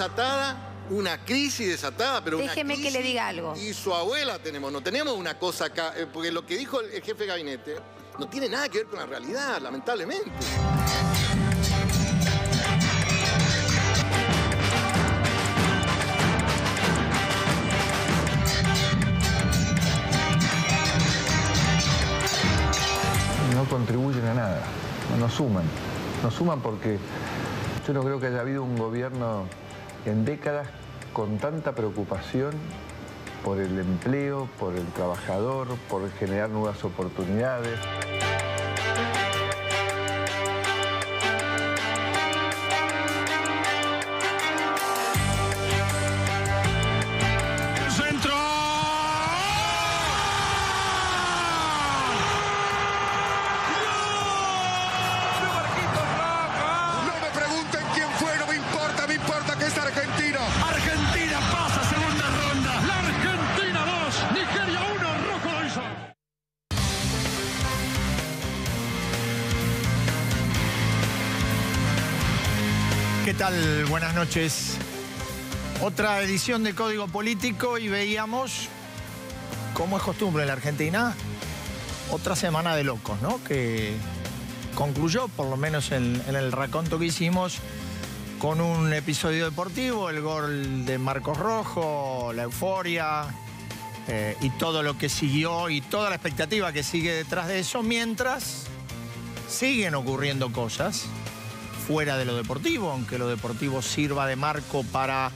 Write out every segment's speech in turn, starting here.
desatada, una crisis desatada, pero déjeme que le diga algo. Y su abuela tenemos, no tenemos una cosa acá, porque lo que dijo el jefe de gabinete no tiene nada que ver con la realidad, lamentablemente. No contribuyen a nada, no suman. No suman porque yo no creo que haya habido un gobierno en décadas con tanta preocupación por el empleo, por el trabajador, por generar nuevas oportunidades. ¿Qué tal? Buenas noches. Otra edición de Código Político y veíamos, como es costumbre en la Argentina, otra semana de locos, ¿no? Que concluyó, por lo menos en el raconto que hicimos, con un episodio deportivo, el gol de Marcos Rojo, la euforia y todo lo que siguió y toda la expectativa que sigue detrás de eso, mientras siguen ocurriendo cosas fuera de lo deportivo, aunque lo deportivo sirva de marco para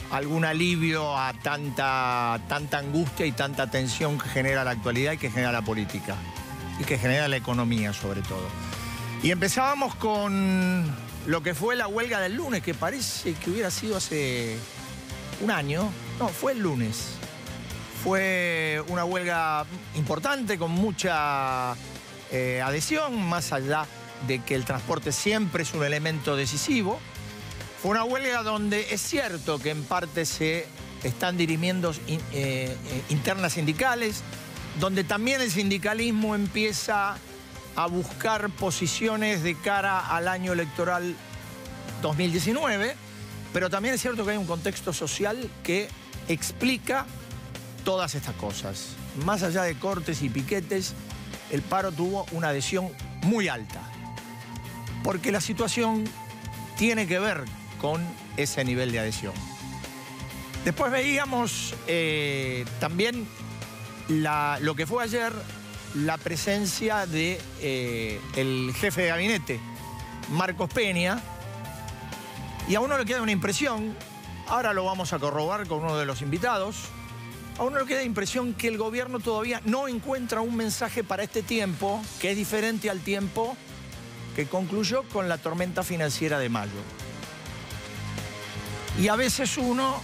algún alivio a tanta angustia y tanta tensión que genera la actualidad y que genera la política y que genera la economía sobre todo. Y empezábamos con lo que fue la huelga del lunes, que parece que hubiera sido hace un año. No, fue el lunes. Fue una huelga importante con mucha adhesión, más allá de que el transporte siempre es un elemento decisivo. Fue una huelga donde es cierto que en parte se están dirimiendo internas sindicales, donde también el sindicalismo empieza a buscar posiciones de cara al año electoral 2019, pero también es cierto que hay un contexto social que explica todas estas cosas. Más allá de cortes y piquetes, el paro tuvo una adhesión muy alta, porque la situación tiene que ver con ese nivel de adhesión. Después veíamos también lo que fue ayer, la presencia de el jefe de gabinete, Marcos Peña, y a uno le queda una impresión, ahora lo vamos a corroborar con uno de los invitados, a uno le queda la impresión que el gobierno todavía no encuentra un mensaje para este tiempo que es diferente al tiempo que concluyó con la tormenta financiera de mayo. Y a veces uno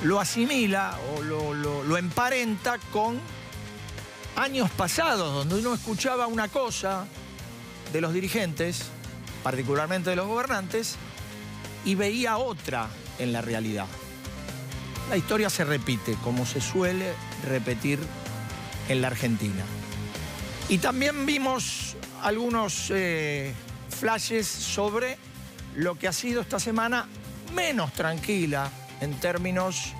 lo asimila o lo emparenta con años pasados, donde uno escuchaba una cosa de los dirigentes, particularmente de los gobernantes, y veía otra en la realidad. La historia se repite, como se suele repetir en la Argentina. Y también vimos algunos flashes sobre lo que ha sido esta semana menos tranquila en términos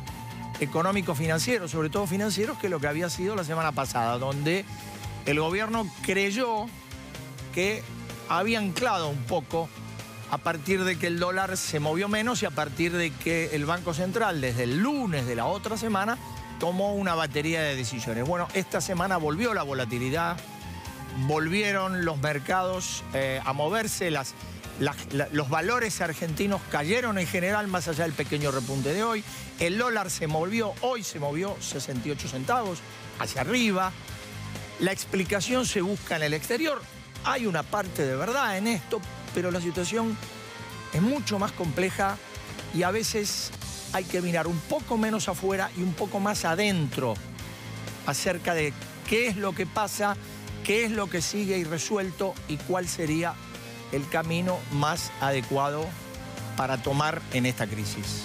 económicos financieros, sobre todo financieros, que lo que había sido la semana pasada, donde el gobierno creyó que había anclado un poco a partir de que el dólar se movió menos y a partir de que el Banco Central, desde el lunes de la otra semana, tomó una batería de decisiones. Bueno, esta semana volvió la volatilidad, volvieron los mercados a moverse, los valores argentinos cayeron en general, más allá del pequeño repunte de hoy. El dólar se movió, hoy se movió 68 centavos hacia arriba. La explicación se busca en el exterior. Hay una parte de verdad en esto, pero la situación es mucho más compleja y a veces hay que mirar un poco menos afuera y un poco más adentro acerca de qué es lo que pasa, qué es lo que sigue irresuelto y cuál sería el camino más adecuado para tomar en esta crisis.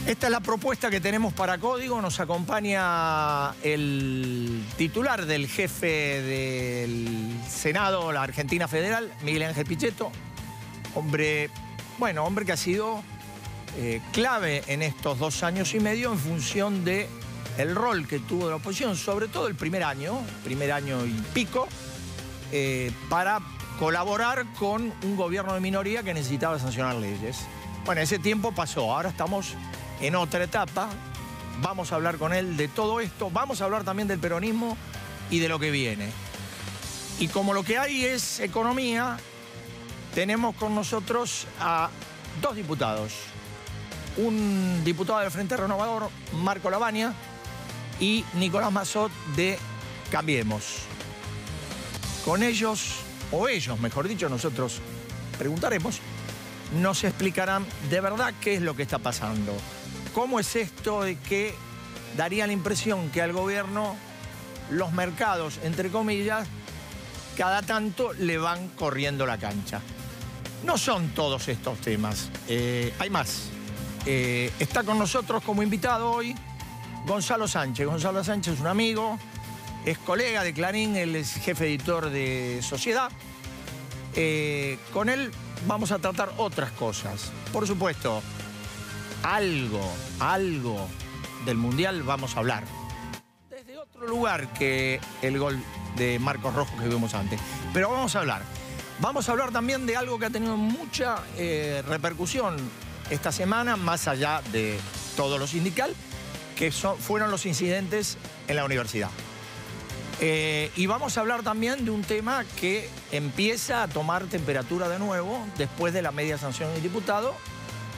Esta es la propuesta que tenemos para Código. Nos acompaña el titular del jefe del Senado, la Argentina Federal, Miguel Ángel Pichetto. Hombre Bueno, hombre que ha sido clave en estos 2 años y medio en función de el rol que tuvo la oposición, sobre todo el primer año y pico, para colaborar con un gobierno de minoría que necesitaba sancionar leyes. Bueno, ese tiempo pasó, ahora estamos en otra etapa. Vamos a hablar con él de todo esto, vamos a hablar también del peronismo y de lo que viene. Y como lo que hay es economía, tenemos con nosotros a 2 diputados. Un diputado del Frente Renovador, Marco Lavagna, y Nicolás Massot de Cambiemos. Con ellos, o ellos mejor dicho, nosotros preguntaremos, nos explicarán de verdad qué es lo que está pasando. ¿Cómo es esto de que daría la impresión que al gobierno los mercados, entre comillas, cada tanto le van corriendo la cancha? No son todos estos temas, hay más. Está con nosotros como invitado hoy Gonzalo Sánchez. Gonzalo Sánchez es un amigo, es colega de Clarín, él es jefe editor de Sociedad. Con él vamos a tratar otras cosas. Por supuesto, algo del Mundial vamos a hablar. Desde otro lugar que el gol de Marcos Rojo que vimos antes. Pero vamos a hablar. Vamos a hablar también de algo que ha tenido mucha repercusión esta semana, más allá de todo lo sindical, que fueron los incidentes en la universidad. Y vamos a hablar también de un tema que empieza a tomar temperatura de nuevo después de la media sanción del diputado,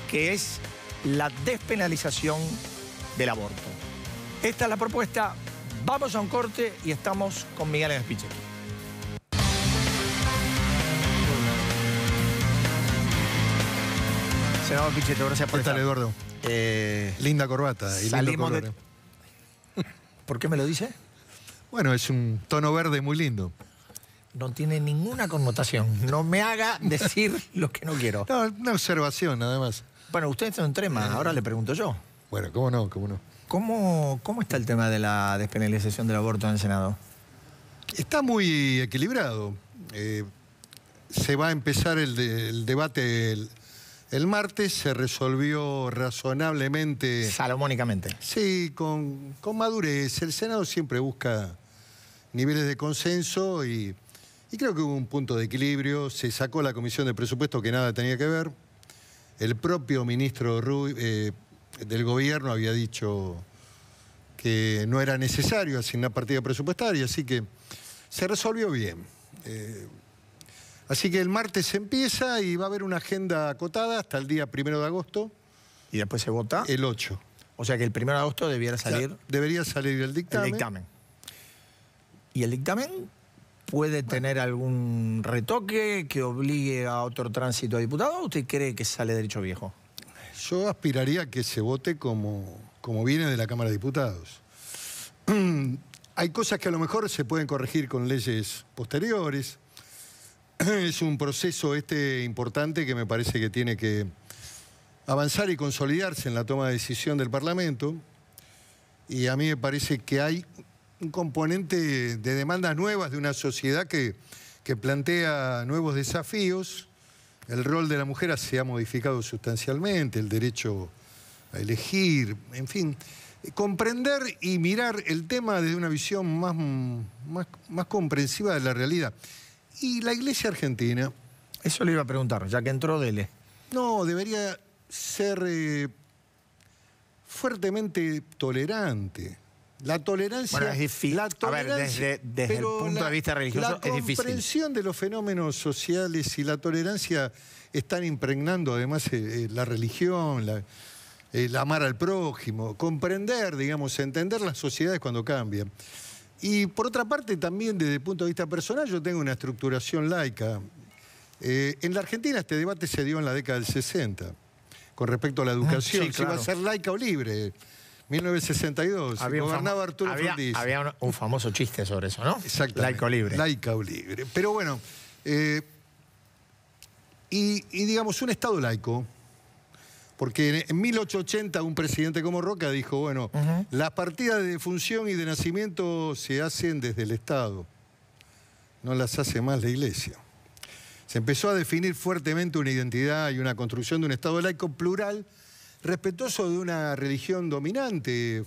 que es la despenalización del aborto. Esta es la propuesta. Vamos a un corte y estamos con Miguel Espiche. Senador Pichetto, gracias por estar. ¿Qué tal, Eduardo? Linda corbata y lindo color. ¿Por qué me lo dice? Bueno, es un tono verde muy lindo. No tiene ninguna connotación. No me haga decir lo que no quiero. No, una observación, nada más. Bueno, usted está en tema, ahora le pregunto yo. Bueno, ¿cómo no? ¿Cómo no? ¿Cómo está el tema de la despenalización del aborto en el Senado? Está muy equilibrado. Se va a empezar el debate el martes, se resolvió razonablemente. Salomónicamente. Sí, con madurez. El Senado siempre busca niveles de consenso y creo que hubo un punto de equilibrio. Se sacó la Comisión de Presupuesto que nada tenía que ver. El propio ministro del gobierno había dicho que no era necesario asignar partida presupuestaria, así que se resolvió bien. Así que el martes se empieza y va a haber una agenda acotada hasta el día 1 de agosto. ¿Y después se vota? El 8. O sea que el 1 de agosto debiera salir... O sea, debería salir el dictamen. El dictamen. ¿Y el dictamen puede tener algún retoque que obligue a otro tránsito a diputado o usted cree que sale derecho viejo? Yo aspiraría a que se vote como viene de la Cámara de Diputados. Hay cosas que a lo mejor se pueden corregir con leyes posteriores. Es un proceso importante que me parece que tiene que avanzar y consolidarse en la toma de decisión del Parlamento. Y a mí me parece que hay un componente de demandas nuevas de una sociedad que plantea nuevos desafíos. El rol de la mujer se ha modificado sustancialmente, el derecho a elegir, en fin. Comprender y mirar el tema desde una visión más comprensiva de la realidad. Y la Iglesia argentina... Eso le iba a preguntar, ya que entró, dele. No, debería ser fuertemente tolerante. La tolerancia... Bueno, es difícil. A ver, desde el punto de vista religioso es difícil. La comprensión de los fenómenos sociales y la tolerancia están impregnando además la religión, el amar al prójimo, comprender, digamos, entender las sociedades cuando cambian. Y por otra parte, también desde el punto de vista personal, yo tengo una estructuración laica. En la Argentina este debate se dio en la década del 60, con respecto a la educación, sí, claro. Si iba a ser laica o libre. 1962, gobernaba Arturo Frondizi. Había un famoso chiste sobre eso, ¿no? Exactamente. Laica o libre. Laica o libre. Pero bueno, y digamos, un Estado laico, porque en 1880 un presidente como Roca dijo, bueno, las partidas de defunción y de nacimiento se hacen desde el Estado, no las hace más la Iglesia. Se empezó a definir fuertemente una identidad y una construcción de un Estado laico plural, respetuoso de una religión dominante,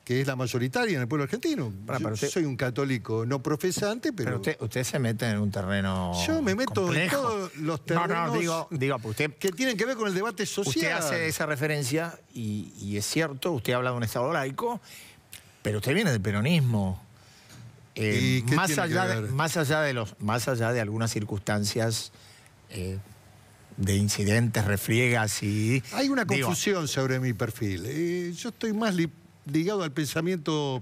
que es la mayoritaria en el pueblo argentino. Yo soy un católico no profesante, pero... Pero usted se mete en un terreno Yo me meto complejo. en todos los terrenos digo, usted... que tienen que ver con el debate social. Usted hace esa referencia, y es cierto, usted habla de un Estado laico, pero usted viene del peronismo. ¿Y qué más tiene que allá ver? más allá de algunas circunstancias de incidentes, refriegas y... Hay una confusión sobre mi perfil. Yo estoy más ligado al pensamiento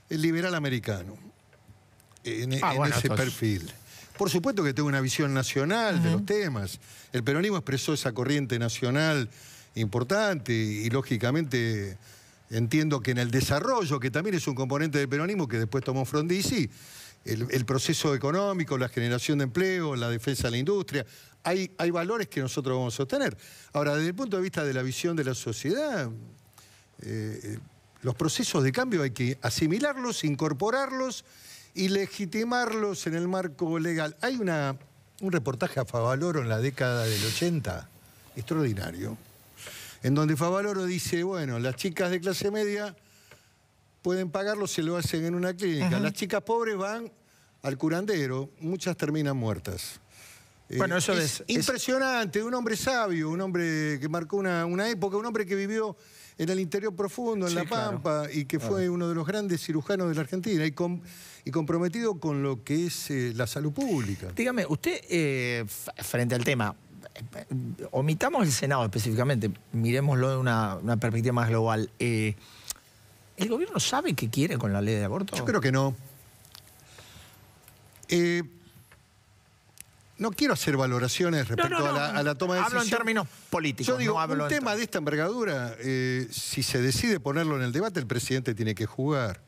liberal americano, en ese perfil. Por supuesto que tengo una visión nacional de los temas. El peronismo expresó esa corriente nacional importante y lógicamente entiendo que en el desarrollo, que también es un componente del peronismo que después tomó Frondizi, el proceso económico, la generación de empleo, la defensa de la industria, hay valores que nosotros vamos a sostener. Ahora, desde el punto de vista de la visión de la sociedad, los procesos de cambio hay que asimilarlos, incorporarlos y legitimarlos en el marco legal. Hay un reportaje a Favaloro en la década del 80, extraordinario, en donde Favaloro dice, bueno, las chicas de clase media pueden pagarlo si lo hacen en una clínica. Las chicas pobres van al curandero, muchas terminan muertas. Bueno, eso es impresionante, un hombre sabio, un hombre que marcó una época, un hombre que vivió en el interior profundo, en La Pampa, y que fue uno de los grandes cirujanos de la Argentina y comprometido con lo que es la salud pública. Dígame, usted, frente al tema, omitamos el Senado específicamente, miremoslo de una perspectiva más global. ¿El gobierno sabe qué quiere con la ley de aborto? Yo creo que no. No quiero hacer valoraciones respecto a la toma de decisión. Hablo en términos políticos. Yo digo, un tema de esta envergadura, si se decide ponerlo en el debate, el presidente tiene que jugar.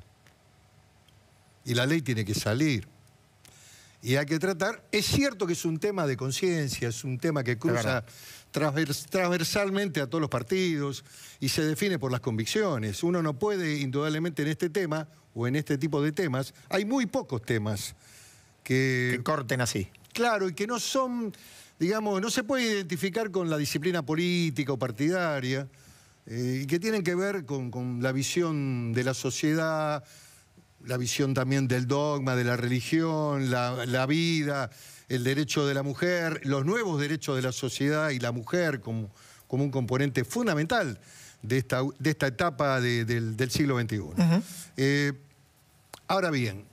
Y la ley tiene que salir. Y hay que tratar... Es cierto que es un tema de conciencia, es un tema que cruza transversalmente a todos los partidos y se define por las convicciones. Uno no puede, indudablemente, en este tema, o en este tipo de temas, hay muy pocos temas que corten así. Claro, y que no son, digamos, no se puede identificar con la disciplina política o partidaria, y que tienen que ver con la visión de la sociedad, la visión también del dogma, de la religión, la vida, el derecho de la mujer, los nuevos derechos de la sociedad y la mujer como un componente fundamental de esta etapa del siglo XXI. Ahora bien,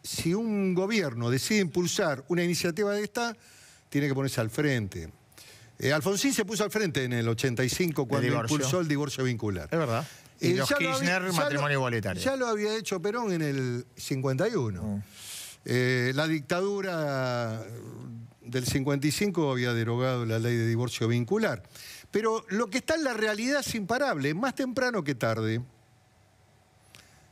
si un gobierno decide impulsar una iniciativa de esta, tiene que ponerse al frente. Alfonsín se puso al frente en el 85 cuando impulsó el divorcio vincular. Es verdad. Y los Kirchner, matrimonio igualitario. Ya lo había hecho Perón en el 51. La dictadura del 55 había derogado la ley de divorcio vincular. Pero lo que está en la realidad es imparable, más temprano que tarde.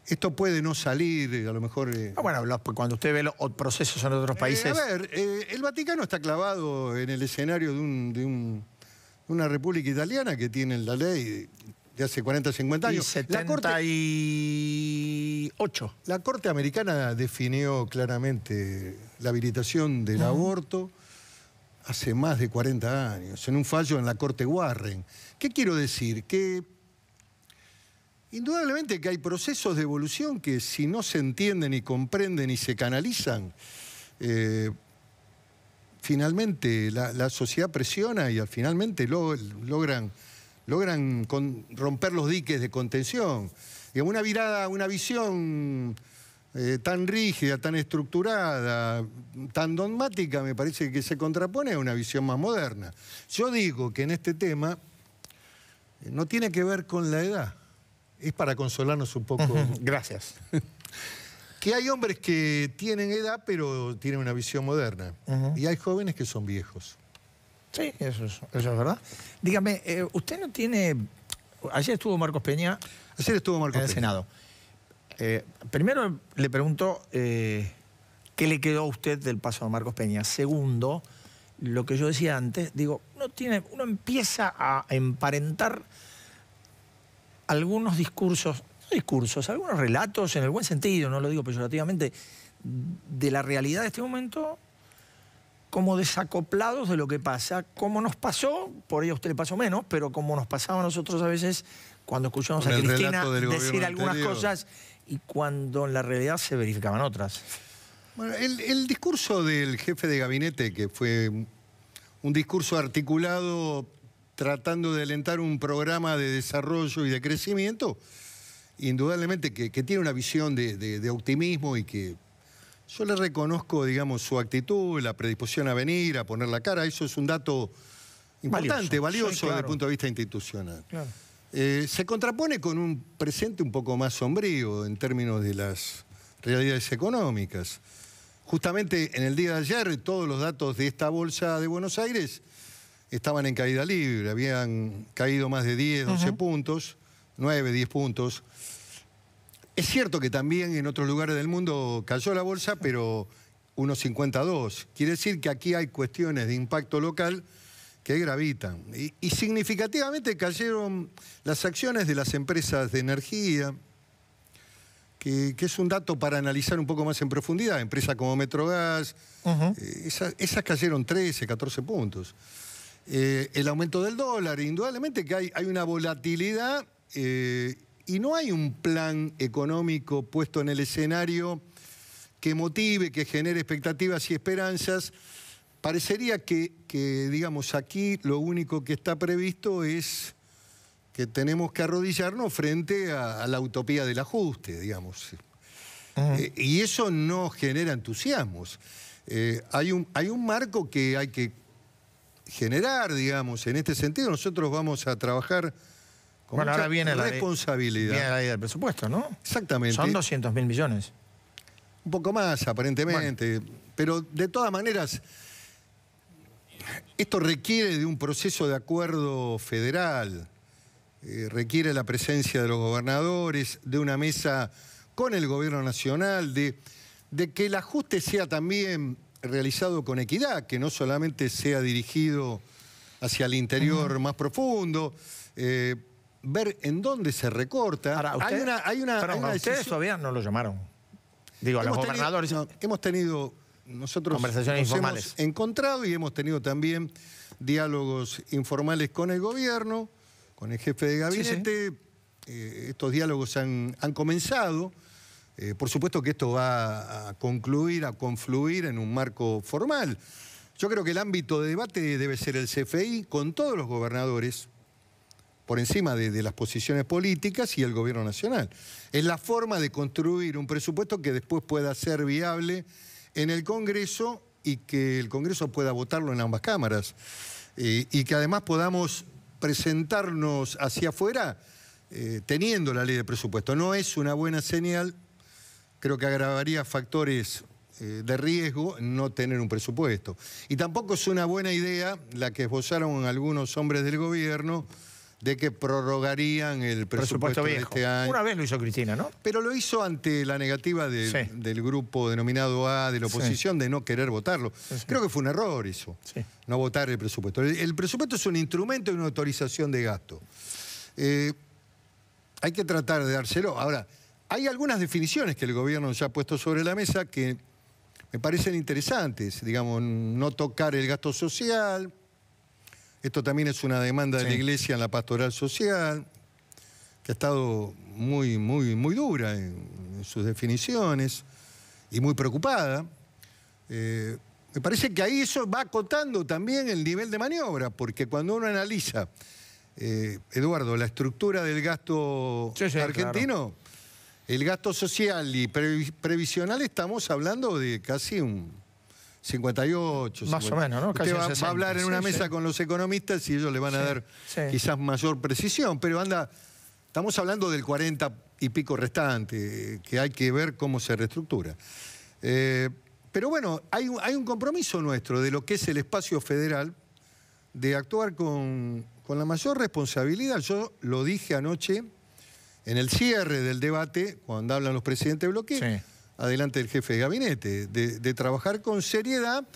Esto puede no salir, a lo mejor... bueno, cuando usted ve los procesos en otros países... A ver, el Vaticano está clavado en el escenario de una república italiana que tiene la ley de hace 40, 50 años. 78. La Corte Americana definió claramente la habilitación del aborto hace más de 40 años, en un fallo en la Corte Warren. ¿Qué quiero decir? Que indudablemente que hay procesos de evolución que si no se entienden y comprenden y se canalizan, finalmente la sociedad presiona y finalmente logran romper los diques de contención. Y una visión tan rígida, tan estructurada, tan dogmática, me parece que se contrapone a una visión más moderna. Yo digo que en este tema no tiene que ver con la edad. Es para consolarnos un poco. Gracias. Que hay hombres que tienen edad, pero tienen una visión moderna. Y hay jóvenes que son viejos. Sí, eso es verdad. Dígame, usted no tiene... Ayer estuvo Marcos Peña. Ayer estuvo Marcos Peña. En el Senado. Primero le pregunto qué le quedó a usted del paso de Marcos Peña. Segundo, lo que yo decía antes, digo, uno empieza a emparentar algunos algunos relatos, en el buen sentido, no lo digo peyorativamente, de la realidad de este momento como desacoplados de lo que pasa, como nos pasó, por ahí a usted le pasó menos, pero como nos pasaba a nosotros a veces cuando escuchamos a Cristina decir algunas cosas y cuando en la realidad se verificaban otras. Bueno, el discurso del jefe de gabinete, que fue un discurso articulado tratando de alentar un programa de desarrollo y de crecimiento, indudablemente que tiene una visión de optimismo y que yo le reconozco, digamos, su actitud, la predisposición a venir, a poner la cara. Eso es un dato importante, valioso sí, claro, desde el punto de vista institucional. Claro. Se contrapone con un presente un poco más sombrío en términos de las realidades económicas. Justamente en el día de ayer todos los datos de esta bolsa de Buenos Aires estaban en caída libre, habían caído más de 10, 12 puntos, 9, 10 puntos. Es cierto que también en otros lugares del mundo cayó la bolsa, pero unos 52. Quiere decir que aquí hay cuestiones de impacto local que gravitan. Y significativamente cayeron las acciones de las empresas de energía, que es un dato para analizar un poco más en profundidad. Empresas como Metrogas, esas cayeron 13, 14 puntos. El aumento del dólar, indudablemente que hay una volatilidad y no hay un plan económico puesto en el escenario que motive, que genere expectativas y esperanzas. Parecería que, digamos, aquí lo único que está previsto es que tenemos que arrodillarnos frente a la utopía del ajuste, digamos. Y eso no genera entusiasmos. Hay un marco que hay que generar, digamos. En este sentido, nosotros vamos a trabajar con mucha ahora viene responsabilidad. Viene la ley del presupuesto, ¿no? Exactamente. Son 200.000 millones. Un poco más, aparentemente. Bueno. Pero, de todas maneras, esto requiere de un proceso de acuerdo federal. Requiere la presencia de los gobernadores, de una mesa con el gobierno nacional, de que el ajuste sea también realizado con equidad, que no solamente sea dirigido hacia el interior más profundo, ver en dónde se recorta. Ahora, hay una ustedes todavía no lo llamaron. Digo, a los gobernadores. Hemos tenido nosotros conversaciones informales. Hemos encontrado y hemos tenido también diálogos informales con el gobierno, con el jefe de gabinete. Estos diálogos han comenzado. Por supuesto que esto va a concluir, a confluir en un marco formal. Yo creo que el ámbito de debate debe ser el CFI con todos los gobernadores, por encima de las posiciones políticas y el gobierno nacional. Es la forma de construir un presupuesto que después pueda ser viable en el Congreso y que el Congreso pueda votarlo en ambas cámaras. Y que además podamos presentarnos hacia afuera teniendo la ley de presupuesto. No es una buena señal, creo que agravaría factores de riesgo no tener un presupuesto. Y tampoco es una buena idea la que esbozaron algunos hombres del gobierno de que prorrogarían el presupuesto de este año. Una vez lo hizo Cristina, ¿no? Pero lo hizo ante la negativa del grupo denominado A de la oposición de no querer votarlo. Creo que fue un error eso, no votar el presupuesto. El presupuesto es un instrumento y una autorización de gasto. Hay que tratar de dárselo. Ahora, hay algunas definiciones que el gobierno ya ha puesto sobre la mesa que me parecen interesantes. Digamos, no tocar el gasto social. Esto también es una demanda de la Iglesia en la pastoral social, que ha estado muy dura en sus definiciones y muy preocupada. Me parece que ahí eso va acotando también el nivel de maniobra, porque cuando uno analiza, Eduardo, la estructura del gasto argentino, el gasto social y previsional, estamos hablando de casi un 58. Más o menos, ¿no? Usted va a hablar en una mesa con los economistas y ellos le van a dar quizás mayor precisión, pero estamos hablando del 40 y pico restante, que hay que ver cómo se reestructura. Pero bueno, hay un compromiso nuestro de lo que es el espacio federal, de actuar con la mayor responsabilidad. Yo lo dije anoche en el cierre del debate, cuando hablan los presidentes de bloque, adelante del jefe de gabinete, de trabajar con seriedad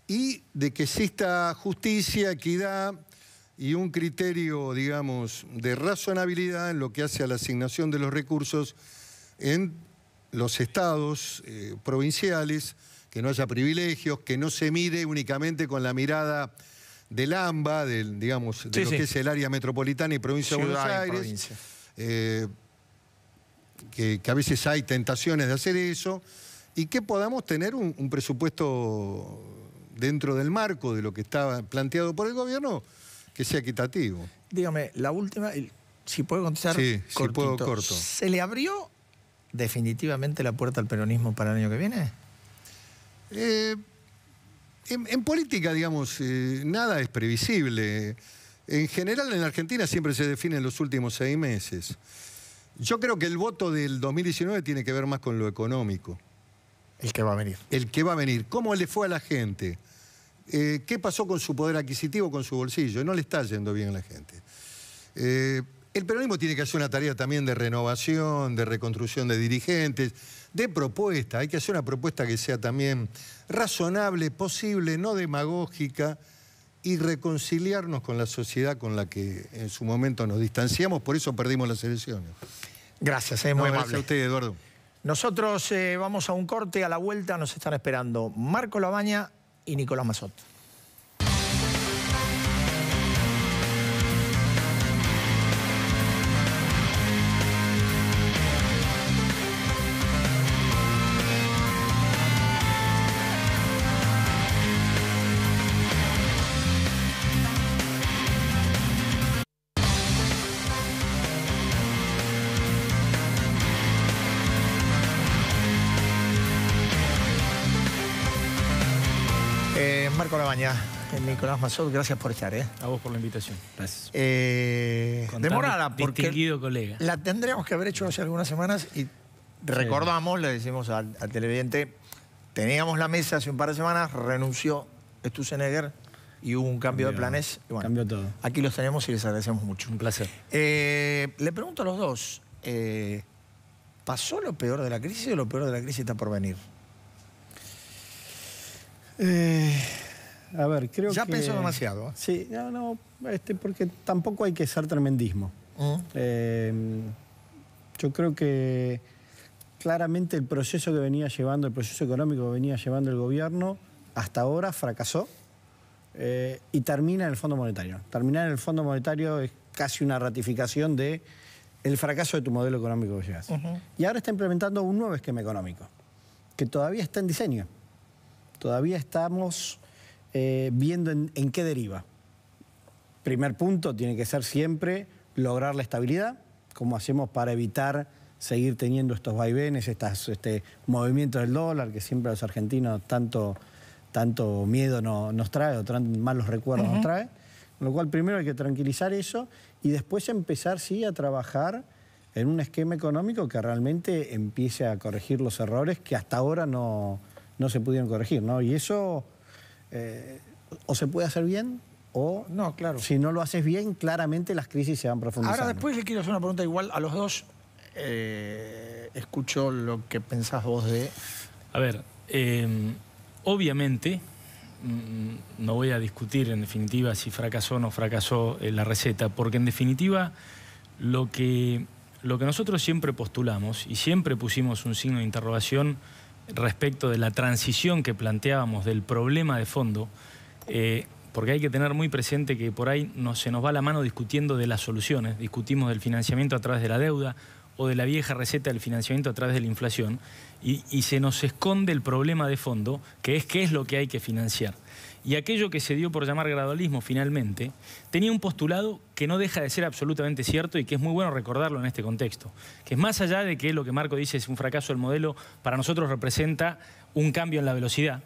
y de que exista justicia, equidad y un criterio, digamos, de razonabilidad en lo que hace a la asignación de los recursos en los estados provinciales que no haya privilegios, que no se mire únicamente con la mirada del AMBA, digamos, de lo que es el área metropolitana y provincia de Buenos Aires, que a veces hay tentaciones de hacer eso, y que podamos tener un presupuesto dentro del marco de lo que estaba planteado por el gobierno, que sea equitativo. Dígame, la última, si puedo contestar. Sí, si puedo, corto. ¿Se le abrió definitivamente la puerta al peronismo para el año que viene? En política, digamos, nada es previsible. En general, en la Argentina siempre se define en los últimos 6 meses. Yo creo que el voto del 2019 tiene que ver más con lo económico. El que va a venir. El que va a venir. ¿Cómo le fue a la gente? ¿Qué pasó con su poder adquisitivo, con su bolsillo? No le está yendo bien a la gente. El peronismo tiene que hacer una tarea también de renovación, de reconstrucción de dirigentes, de propuesta. Hay que hacer una propuesta que sea también razonable, posible, no demagógica, y reconciliarnos con la sociedad con la que en su momento nos distanciamos. Por eso perdimos las elecciones. Gracias, muy amable. Gracias a usted, Eduardo. Nosotros vamos a un corte, a la vuelta nos están esperando Marco Labaña y Nicolás Massot. Marco Labaña, Nicolás Massot, gracias por estar. A vos por la invitación. Gracias. Demorada, porque distinguido colega. La tendríamos que haber hecho hace algunas semanas y recordamos, le decimos al televidente, teníamos la mesa hace un par de semanas, renunció Sturzenegger y hubo un cambio de planes. Y bueno, cambió todo. Aquí los tenemos y les agradecemos mucho. Un placer. Le pregunto a los dos, ¿pasó lo peor de la crisis o lo peor de la crisis está por venir? A ver, creo ya que... Ya pensó demasiado. Sí, porque tampoco hay que ser tremendismo. Yo creo que claramente el proceso que venía llevando, el proceso económico que venía llevando el gobierno, hasta ahora fracasó y termina en el Fondo Monetario. Terminar en el Fondo Monetario es casi una ratificación de el fracaso de tu modelo económico que llevas. Y ahora está implementando un nuevo esquema económico, que todavía está en diseño. Todavía estamos viendo en qué deriva. Primer punto tiene que ser siempre lograr la estabilidad, como hacemos para evitar seguir teniendo estos vaivenes, estos movimientos del dólar, que siempre a los argentinos tanto miedo nos trae, o malos recuerdos nos trae. Con lo cual primero hay que tranquilizar eso y después empezar sí a trabajar en un esquema económico que realmente empiece a corregir los errores que hasta ahora no se pudieron corregir, ¿no? Y eso o se puede hacer bien o no, claro. Si no lo haces bien, claramente las crisis se van profundizando. Ahora después le quiero hacer una pregunta igual a los dos. Escucho lo que pensás vos de... A ver, obviamente, no voy a discutir en definitiva si fracasó o no fracasó la receta, porque en definitiva lo que nosotros siempre postulamos y siempre pusimos un signo de interrogación respecto de la transición que planteábamos del problema de fondo, porque hay que tener muy presente que por ahí se nos va la mano discutiendo de las soluciones, discutimos del financiamiento a través de la deuda o de la vieja receta del financiamiento a través de la inflación y se nos esconde el problema de fondo, que es qué es lo que hay que financiar. Y aquello que se dio por llamar gradualismo finalmente tenía un postulado que no deja de ser absolutamente cierto y que es muy bueno recordarlo en este contexto, que es más allá de que lo que Marco dice es un fracaso del modelo, para nosotros representa un cambio en la velocidad.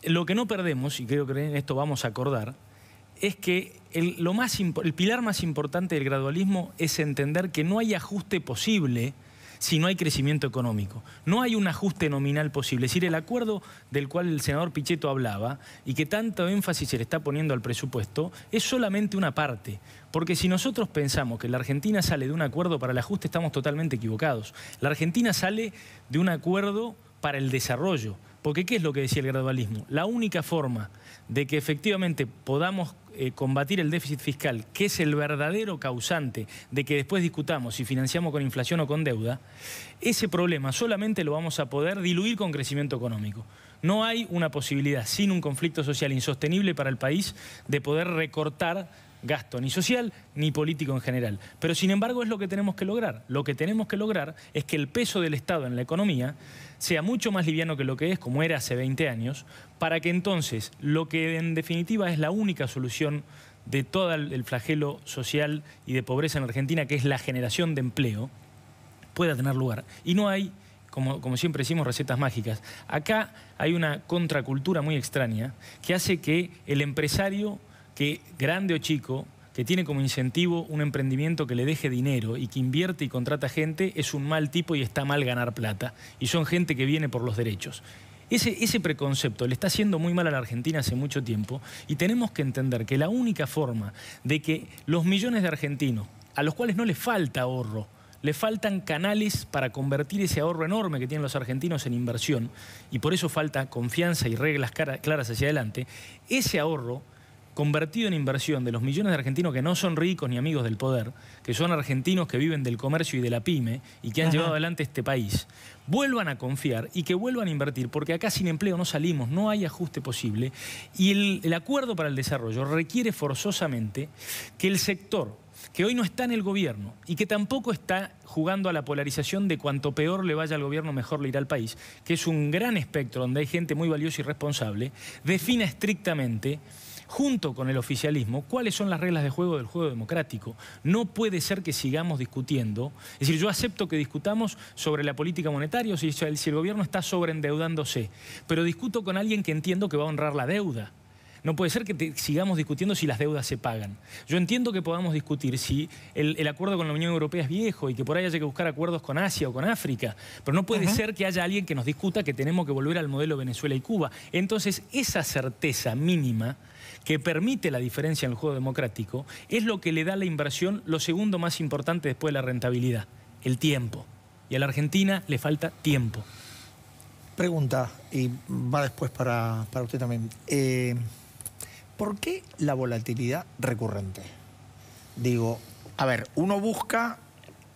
Lo que no perdemos, y creo que en esto vamos a acordar, es que el pilar más importante del gradualismo es entender que no hay ajuste posible si no hay crecimiento económico. No hay un ajuste nominal posible. Es decir, el acuerdo del cual el senador Pichetto hablaba y que tanto énfasis se le está poniendo al presupuesto es solamente una parte. Porque si nosotros pensamos que la Argentina sale de un acuerdo para el ajuste, estamos totalmente equivocados. La Argentina sale de un acuerdo para el desarrollo. Porque ¿qué es lo que decía el gradualismo? La única forma de que efectivamente podamos combatir el déficit fiscal, que es el verdadero causante de que después discutamos si financiamos con inflación o con deuda, ese problema solamente lo vamos a poder diluir con crecimiento económico. No hay una posibilidad, sin un conflicto social insostenible para el país, de poder recortar gasto ni social ni político en general. Pero sin embargo es lo que tenemos que lograr. Lo que tenemos que lograr es que el peso del Estado en la economía sea mucho más liviano que lo que es, como era hace 20 años, para que entonces lo que en definitiva es la única solución de todo el flagelo social y de pobreza en Argentina, que es la generación de empleo, pueda tener lugar. Y no hay, como siempre decimos, recetas mágicas. Acá hay una contracultura muy extraña que hace que el empresario, que grande o chico, que tiene como incentivo un emprendimiento que le deje dinero y que invierte y contrata gente, es un mal tipo y está mal ganar plata. Y son gente que viene por los derechos. Ese preconcepto le está haciendo muy mal a la Argentina hace mucho tiempo y tenemos que entender que la única forma de que los millones de argentinos, a los cuales no les falta ahorro, le faltan canales para convertir ese ahorro enorme que tienen los argentinos en inversión, y por eso falta confianza y reglas claras hacia adelante, ese ahorro convertido en inversión de los millones de argentinos que no son ricos ni amigos del poder, que son argentinos que viven del comercio y de la pyme y que han llevado adelante este país, vuelvan a confiar y que vuelvan a invertir, porque acá sin empleo no salimos, no hay ajuste posible, y el acuerdo para el desarrollo requiere forzosamente que el sector, que hoy no está en el gobierno y que tampoco está jugando a la polarización de cuanto peor le vaya al gobierno, mejor le irá al país, que es un gran espectro donde hay gente muy valiosa y responsable, defina estrictamente, junto con el oficialismo, cuáles son las reglas de juego del juego democrático. No puede ser que sigamos discutiendo. Es decir, yo acepto que discutamos sobre la política monetaria, si el gobierno está sobreendeudándose, pero discuto con alguien que entiendo que va a honrar la deuda. No puede ser que sigamos discutiendo si las deudas se pagan. Yo entiendo que podamos discutir si el acuerdo con la Unión Europea es viejo y que por ahí haya que buscar acuerdos con Asia o con África, pero no puede ser que haya alguien que nos discuta que tenemos que volver al modelo Venezuela y Cuba. Entonces, esa certeza mínima que permite la diferencia en el juego democrático es lo que le da a la inversión lo segundo más importante después de la rentabilidad, el tiempo. Y a la Argentina le falta tiempo. Pregunta, y va después para usted también. ¿Por qué la volatilidad recurrente? Digo, a ver, uno busca,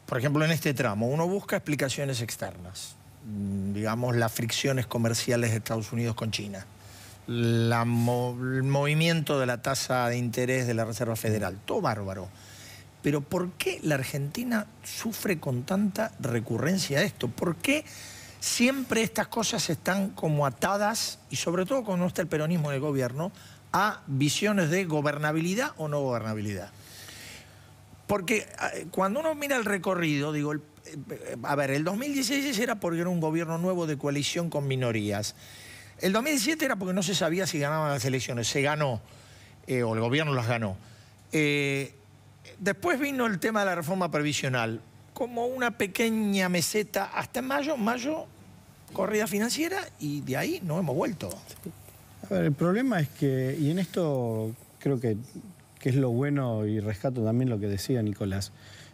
por ejemplo en este tramo, uno busca explicaciones externas. Digamos, las fricciones comerciales de Estados Unidos con China. El movimiento de la tasa de interés de la Reserva Federal, todo bárbaro. Pero ¿por qué la Argentina sufre con tanta recurrencia esto? ¿Por qué siempre estas cosas están como atadas, y sobre todo cuando no está el peronismo en el gobierno, a visiones de gobernabilidad o no gobernabilidad? Porque cuando uno mira el recorrido, digo, a ver, el 2016 era porque era un gobierno nuevo de coalición con minorías. El 2017 era porque no se sabía si ganaban las elecciones. Se ganó, o el gobierno las ganó. Después vino el tema de la reforma previsional, como una pequeña meseta hasta mayo, corrida financiera, y de ahí no hemos vuelto. A ver, el problema es que, y en esto creo que es lo bueno, y rescato también lo que decía Nicolás,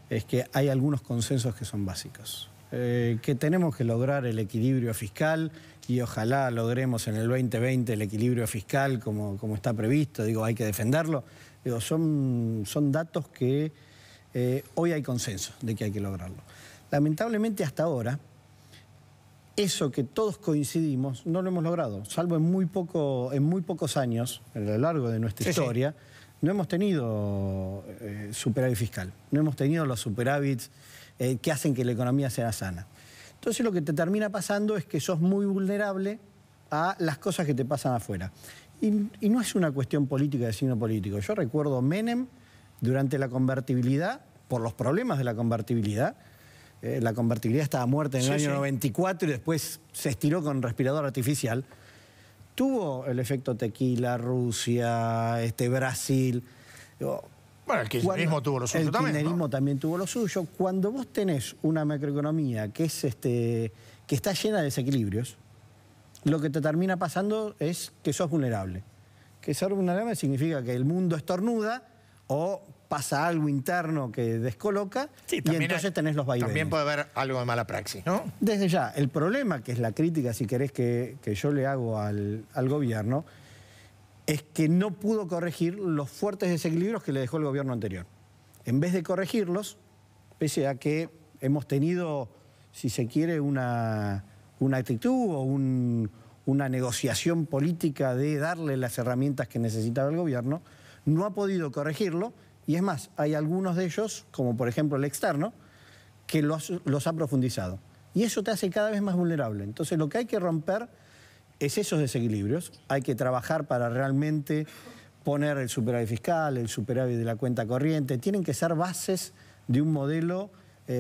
es que hay algunos consensos que son básicos. Que tenemos que lograr el equilibrio fiscal, y ojalá logremos en el 2020 el equilibrio fiscal como está previsto. Digo, hay que defenderlo. Digo, son datos que hoy hay consenso de que hay que lograrlo. Lamentablemente hasta ahora, eso que todos coincidimos no lo hemos logrado, salvo en muy pocos años, a lo largo de nuestra historia, no hemos tenido superávit fiscal, no hemos tenido los superávits que hacen que la economía sea sana. Entonces lo que te termina pasando es que sos muy vulnerable a las cosas que te pasan afuera. Y no es una cuestión política de signo político. Yo recuerdo Menem durante la convertibilidad, por los problemas de la convertibilidad estaba muerta en el año 94 y después se estiró con respirador artificial. Tuvo el efecto tequila, Rusia, Brasil. Bueno, el kirchnerismo tuvo lo suyo también. El kirchnerismo también tuvo lo suyo. Cuando vos tenés una macroeconomía que está llena de desequilibrios, lo que te termina pasando es que sos vulnerable. Que ser vulnerable significa que el mundo estornuda o pasa algo interno que descoloca, y entonces tenés los vaivenes. También puede haber algo de mala praxis, ¿no? Desde ya, el problema, que es la crítica, si querés, que yo le hago al gobierno, es que no pudo corregir los fuertes desequilibrios que le dejó el gobierno anterior. En vez de corregirlos, pese a que hemos tenido, si se quiere, una actitud o una negociación política de darle las herramientas que necesitaba el gobierno, no ha podido corregirlo, y es más, hay algunos de ellos, como por ejemplo el externo, que los ha profundizado. Y eso te hace cada vez más vulnerable. Entonces lo que hay que romper es esos desequilibrios. Hay que trabajar para realmente poner el superávit fiscal, el superávit de la cuenta corriente. Tienen que ser bases de un modelo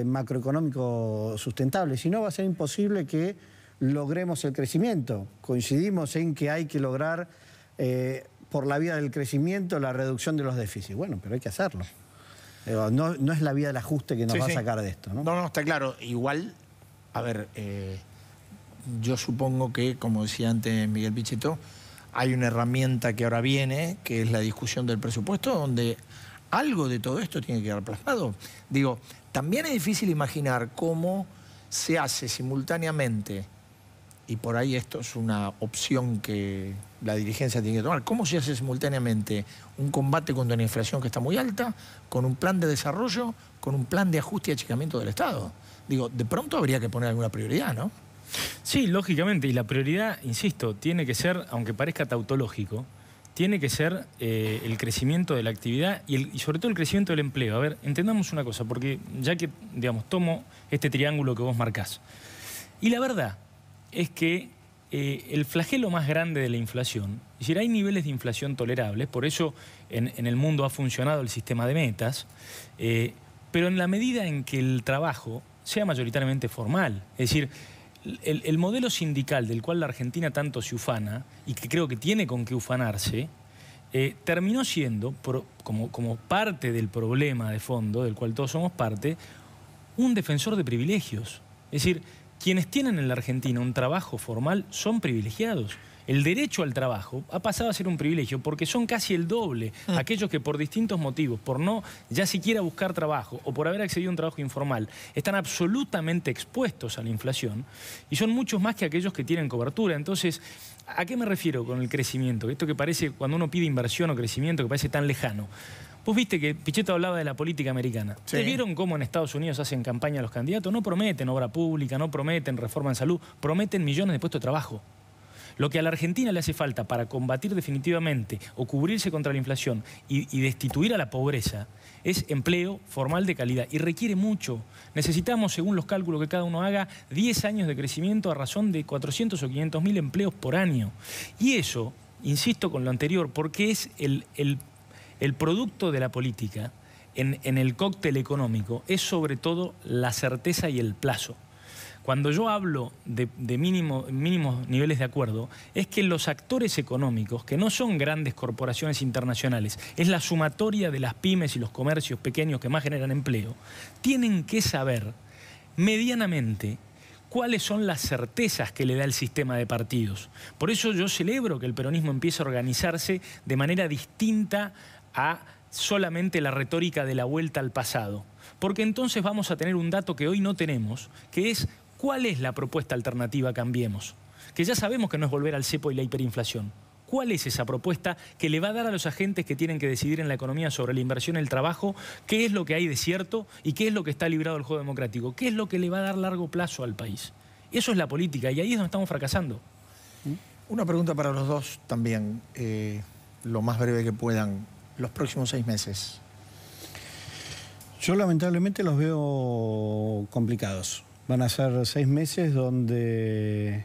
macroeconómico sustentable. Si no, va a ser imposible que logremos el crecimiento. Coincidimos en que hay que lograr, por la vía del crecimiento, la reducción de los déficits. Bueno, pero hay que hacerlo. No es la vía del ajuste que nos va a sacar de esto, ¿no? No, está claro. Igual, a ver, yo supongo que, como decía antes Miguel Pichetto, hay una herramienta que ahora viene, que es la discusión del presupuesto, donde algo de todo esto tiene que quedar plasmado. Digo, también es difícil imaginar cómo se hace simultáneamente, y por ahí esto es una opción que la dirigencia tiene que tomar, cómo se hace simultáneamente un combate contra una inflación que está muy alta, con un plan de desarrollo, con un plan de ajuste y achicamiento del Estado. Digo, de pronto habría que poner alguna prioridad, ¿no? Sí, lógicamente, y la prioridad, insisto, tiene que ser, aunque parezca tautológico, tiene que ser el crecimiento de la actividad y sobre todo el crecimiento del empleo. A ver, entendamos una cosa, porque ya que, digamos, tomo este triángulo que vos marcás. Y la verdad es que el flagelo más grande de la inflación, es decir, hay niveles de inflación tolerables, por eso en el mundo ha funcionado el sistema de metas, pero en la medida en que el trabajo sea mayoritariamente formal, es decir, el modelo sindical del cual la Argentina tanto se ufana, y que creo que tiene con qué ufanarse, terminó siendo, como parte del problema de fondo, del cual todos somos parte, un defensor de privilegios. Es decir, quienes tienen en la Argentina un trabajo formal son privilegiados. El derecho al trabajo ha pasado a ser un privilegio porque son casi el doble aquellos que por distintos motivos, por no ya siquiera buscar trabajo o por haber accedido a un trabajo informal, están absolutamente expuestos a la inflación y son muchos más que aquellos que tienen cobertura. Entonces, ¿a qué me refiero con el crecimiento? Esto que parece, cuando uno pide inversión o crecimiento, que parece tan lejano. Vos viste que Pichetto hablaba de la política americana. Sí. ¿Vieron cómo en Estados Unidos hacen campaña los candidatos? No prometen obra pública, no prometen reforma en salud, prometen millones de puestos de trabajo. Lo que a la Argentina le hace falta para combatir definitivamente o cubrirse contra la inflación y destituir a la pobreza es empleo formal de calidad y requiere mucho. Necesitamos, según los cálculos que cada uno haga, 10 años de crecimiento a razón de 400 o 500 mil empleos por año. Y eso, insisto con lo anterior, porque es el producto de la política en el cóctel económico, es sobre todo la certeza y el plazo. Cuando yo hablo de mínimos niveles de acuerdo, es que los actores económicos, que no son grandes corporaciones internacionales, es la sumatoria de las pymes y los comercios pequeños que más generan empleo, tienen que saber medianamente cuáles son las certezas que le da el sistema de partidos. Por eso yo celebro que el peronismo empiece a organizarse de manera distinta a solamente la retórica de la vuelta al pasado. Porque entonces vamos a tener un dato que hoy no tenemos, que es ¿cuál es la propuesta alternativa a Cambiemos? Que ya sabemos que no es volver al cepo y la hiperinflación. ¿Cuál es esa propuesta que le va a dar a los agentes que tienen que decidir en la economía sobre la inversión y el trabajo qué es lo que hay de cierto y qué es lo que está librado del juego democrático? ¿Qué es lo que le va a dar largo plazo al país? Eso es la política y ahí es donde estamos fracasando. Una pregunta para los dos también, lo más breve que puedan. Los próximos 6 meses. Yo lamentablemente los veo complicados. Van a ser 6 meses donde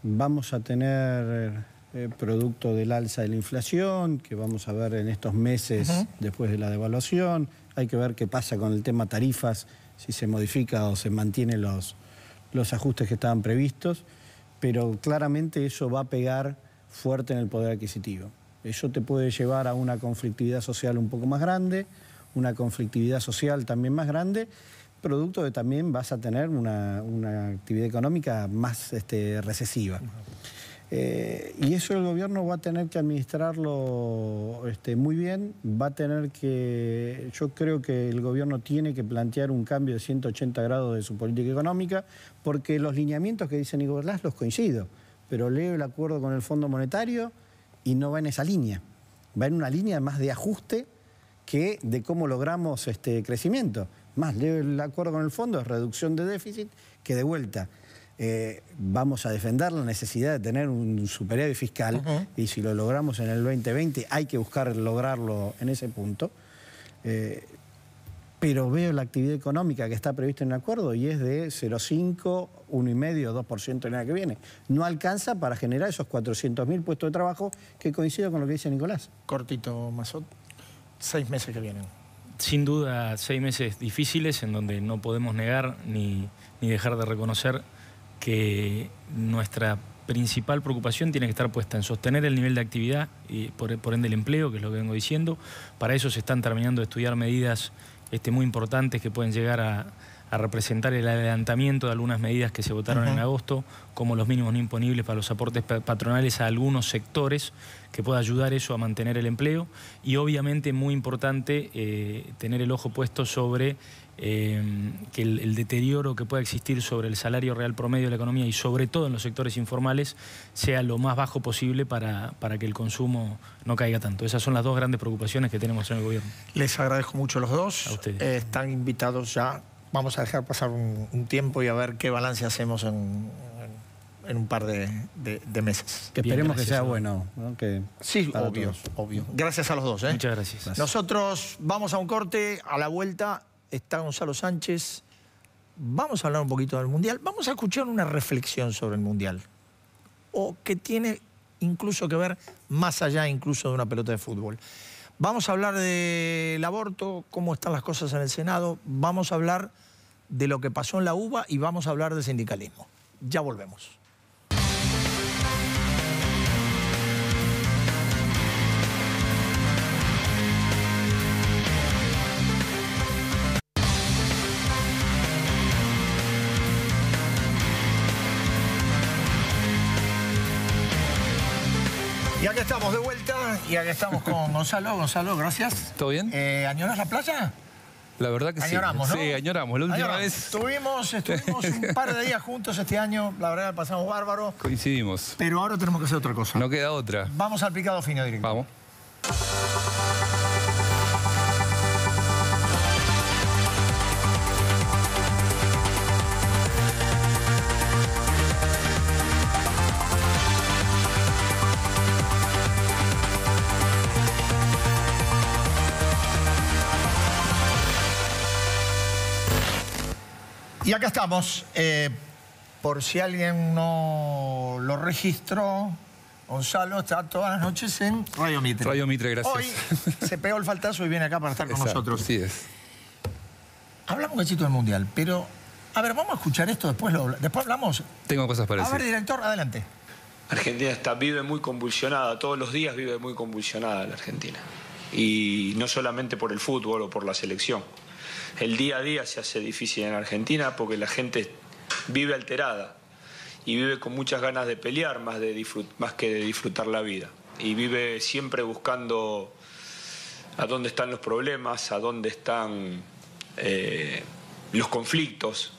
vamos a tener producto del alza de la inflación, que vamos a ver en estos meses después de la devaluación. Hay que ver qué pasa con el tema tarifas, si se modifica o se mantienen los ajustes que estaban previstos, pero claramente eso va a pegar fuerte en el poder adquisitivo. Eso te puede llevar a una conflictividad social un poco más grande, una conflictividad social también más grande, producto de también vas a tener una actividad económica más recesiva. Y eso el gobierno va a tener que administrarlo muy bien, va a tener que, yo creo que el gobierno tiene que plantear un cambio de 180 grados de su política económica, porque los lineamientos que dice Nicolás los coincido, pero leo el acuerdo con el Fondo Monetario y no va en esa línea, va en una línea más de ajuste que de cómo logramos crecimiento. Más, leo el acuerdo con el fondo, es reducción de déficit, que de vuelta vamos a defender la necesidad de tener un superávit fiscal, y si lo logramos en el 2020 hay que buscar lograrlo en ese punto. Pero veo la actividad económica que está prevista en el acuerdo y es de 0,5, 1,5, 2% el año que viene. No alcanza para generar esos 400.000 puestos de trabajo, que coincido con lo que dice Nicolás. Cortito, Massot. 6 meses que vienen. Sin duda, 6 meses difíciles en donde no podemos negar ni dejar de reconocer que nuestra principal preocupación tiene que estar puesta en sostener el nivel de actividad y por ende el empleo, que es lo que vengo diciendo. Para eso se están terminando de estudiar medidas muy importantes que pueden llegar a representar el adelantamiento de algunas medidas que se votaron en agosto, como los mínimos no imponibles para los aportes patronales a algunos sectores, que pueda ayudar eso a mantener el empleo. Y obviamente muy importante tener el ojo puesto sobre que el deterioro que pueda existir sobre el salario real promedio de la economía y sobre todo en los sectores informales sea lo más bajo posible para que el consumo no caiga tanto. Esas son las dos grandes preocupaciones que tenemos en el gobierno. Les agradezco mucho a los dos. A ustedes. Están invitados ya. Vamos a dejar pasar un tiempo y a ver qué balance hacemos en un par de meses. Que esperemos que sea bueno, ¿no? Sí, obvio. Gracias a los dos. Muchas gracias. Nosotros vamos a un corte. A la vuelta está Gonzalo Sánchez. Vamos a hablar un poquito del Mundial. Vamos a escuchar una reflexión sobre el Mundial. O que tiene incluso que ver más allá incluso de una pelota de fútbol. Vamos a hablar del aborto, cómo están las cosas en el Senado. Vamos a hablar de lo que pasó en la UBA y vamos a hablar de sindicalismo. Ya volvemos. Y aquí estamos de vuelta, y aquí estamos con Gonzalo. Gonzalo, gracias. ¿Todo bien? ¿Añoras la playa? La verdad que añoramos, sí. ¿no? Sí, añoramos. La última vez... Estuvimos un par de días juntos este año, la verdad pasamos bárbaro. Coincidimos. Pero ahora tenemos que hacer otra cosa. No queda otra. Vamos al picado fino directo. Vamos. Y acá estamos. Por si alguien no lo registró, Gonzalo está todas las noches en Radio Mitre. Radio Mitre, gracias. Hoy se pegó el faltazo y viene acá para estar con nosotros. Así es. Hablamos un cachito del Mundial, pero... A ver, vamos a escuchar esto, después hablamos. Tengo cosas para decir. A ver, director, adelante. Argentina vive muy convulsionada, todos los días vive muy convulsionada la Argentina. Y no solamente por el fútbol o por la selección. El día a día se hace difícil en Argentina porque la gente vive alterada y vive con muchas ganas de pelear más que de disfrutar la vida. Y vive siempre buscando a dónde están los problemas, a dónde están los conflictos.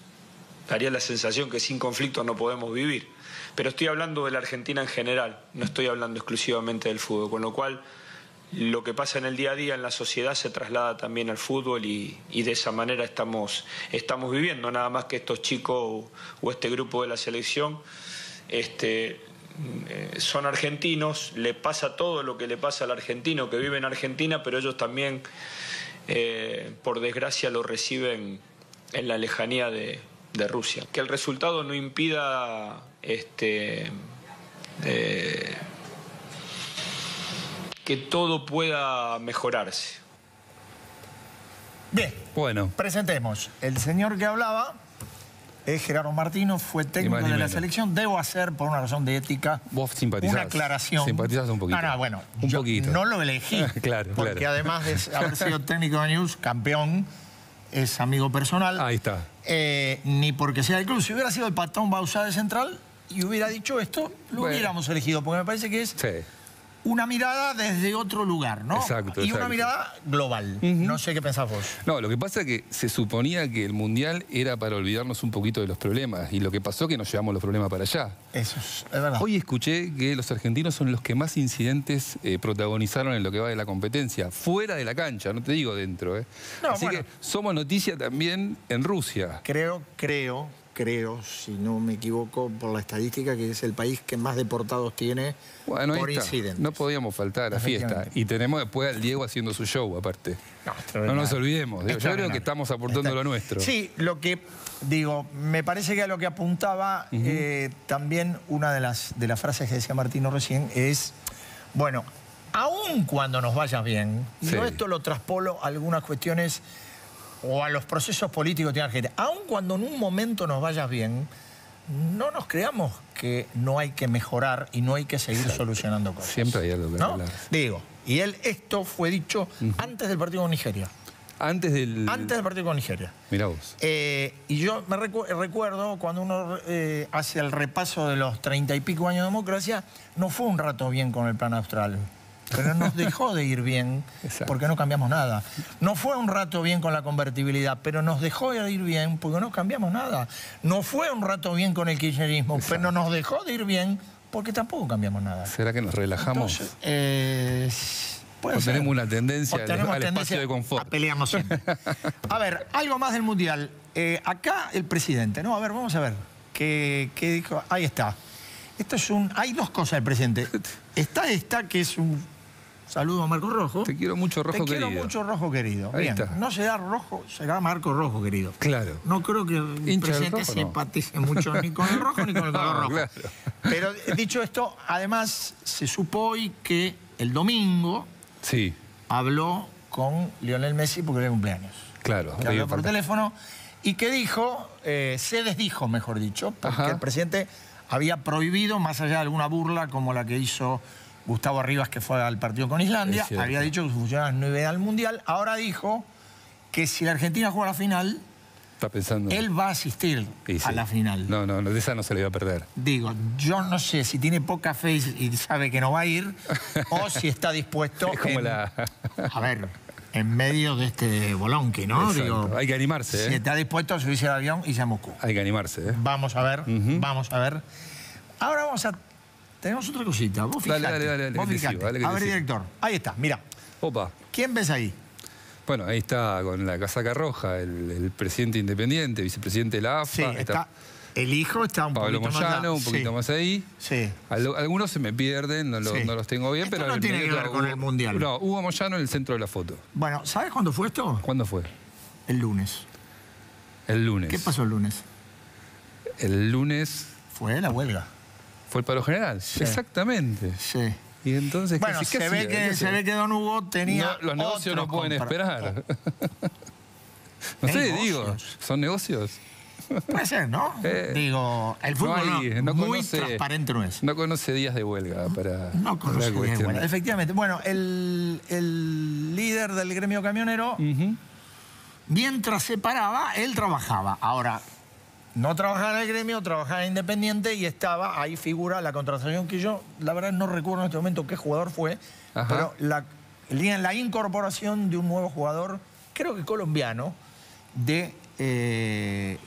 Daría la sensación que sin conflictos no podemos vivir. Pero estoy hablando de la Argentina en general, no estoy hablando exclusivamente del fútbol, con lo cual lo que pasa en el día a día en la sociedad se traslada también al fútbol y de esa manera estamos viviendo. Nada más que estos chicos o este grupo de la selección son argentinos, le pasa todo lo que le pasa al argentino que vive en Argentina, pero ellos también, por desgracia, lo reciben en la lejanía de Rusia. Que el resultado no impida que todo pueda mejorarse. Bien, bueno, presentemos. El señor que hablaba es Gerardo Martino, fue técnico de la selección. Debo hacer, por una razón de ética, vos simpatizás. Una aclaración. Simpatizás un poquito. No, bueno, un poquito. No lo elegí. Claro, porque además de haber sido técnico de News, campeón, es amigo personal. Ahí está. Ni porque sea del club. Si hubiera sido el patrón Bauzá de Central y hubiera dicho esto, lo hubiéramos elegido, porque me parece que es... Sí. Una mirada desde otro lugar, ¿no? Exacto, y una mirada global. No sé qué pensás vos. No, lo que pasa es que se suponía que el Mundial era para olvidarnos un poquito de los problemas. Y lo que pasó es que nos llevamos los problemas para allá. Eso es verdad. Hoy escuché que los argentinos son los que más incidentes protagonizaron en lo que va de la competencia. Fuera de la cancha, no te digo dentro. No, Así bueno, que somos noticia también en Rusia. Creo creo, si no me equivoco, por la estadística, que es el país que más deportados tiene por incidentes. No podíamos faltar a la fiesta. Y tenemos después al Diego haciendo su show, aparte. No nos olvidemos. Yo creo que estamos aportando lo nuestro. Sí, lo que digo, me parece que a lo que apuntaba también una de las frases que decía Martino recién es, bueno, aun cuando nos vaya bien, y yo esto lo traspolo a algunas cuestiones o a los procesos políticos de Argentina, aun cuando en un momento nos vaya bien, no nos creamos que no hay que mejorar y no hay que seguir solucionando cosas. Siempre hay algo que hablar. Digo, y esto fue dicho antes del partido con Nigeria. Antes del partido con Nigeria. Mirá vos. Y yo me recuerdo cuando uno hace el repaso de los 30 y pico años de democracia, no fue un rato bien con el Plan Austral. Pero nos dejó de ir bien porque no cambiamos nada. No fue un rato bien con la convertibilidad, pero nos dejó de ir bien porque no cambiamos nada. No fue un rato bien con el kirchnerismo, pero nos dejó de ir bien porque tampoco cambiamos nada. ¿Será que nos relajamos? Entonces, o tenemos una tendencia al espacio de confort. Peleamos siempre. A ver, algo más del Mundial. Acá el presidente, ¿no? A ver, vamos a ver. ¿Qué dijo? Ahí está. Esto es hay dos cosas del presidente. Está esta, que es un saludo a Marco Rojo. Te quiero mucho, Rojo querido. Te quiero mucho, Rojo querido. Ahí Bien, está. no será Rojo, será Marco Rojo querido. Claro. No creo que el presidente simpatice mucho ni con el rojo ni con el color rojo. Claro. Pero dicho esto, además se supo hoy que el domingo habló con Lionel Messi porque era cumpleaños. Claro. Que habló por teléfono y que dijo, se desdijo, mejor dicho, porque el presidente había prohibido, más allá de alguna burla como la que hizo Gustavo Arribas, que fue al partido con Islandia, había dicho que su funcionario no iba a ir al Mundial. Ahora dijo que si la Argentina juega la final, está pensando, él va a asistir a la final. No, de esa no se le iba a perder. Digo, yo no sé si tiene poca fe y sabe que no va a ir, o si está dispuesto a ver, en medio de este bolonqui, ¿no? Digo, hay que animarse, Si está dispuesto a subirse al avión y irse a Moscú. Hay que animarse, Vamos a ver, vamos a ver. Ahora tenemos otra cosita. Vos fijate. Dale, vos fijate. A ver, director. Ahí está, mira. Opa. ¿Quién ves ahí? Bueno, ahí está con la casaca roja el presidente independiente, vicepresidente de la AFA. Sí, está. El hijo está un Pablo poquito Moyano, más un poquito más ahí. Sí. Algunos se me pierden, no los tengo bien, Esto pero no tiene que ver con el Mundial. No, Hugo Moyano en el centro de la foto. Bueno, ¿sabes cuándo fue esto? ¿Cuándo fue? El lunes. El lunes. ¿Qué pasó el lunes? El lunes... Fue la huelga. ¿Fue el paro general? Sí. Exactamente. Sí. Y entonces, bueno, se ve que don Hugo tenía los negocios no pueden esperar. No sé, digo, ¿son negocios? Puede ser, ¿no? Digo, el fútbol muy transparente no es. No conoce días de huelga para... No conoce días de huelga, efectivamente. Bueno, el líder del gremio camionero, mientras se paraba, él trabajaba. Ahora, no trabajaba en el gremio, trabajaba en Independiente y estaba, ahí figura la contratación que yo, la verdad no recuerdo en este momento qué jugador fue, pero la incorporación de un nuevo jugador, creo que colombiano, de...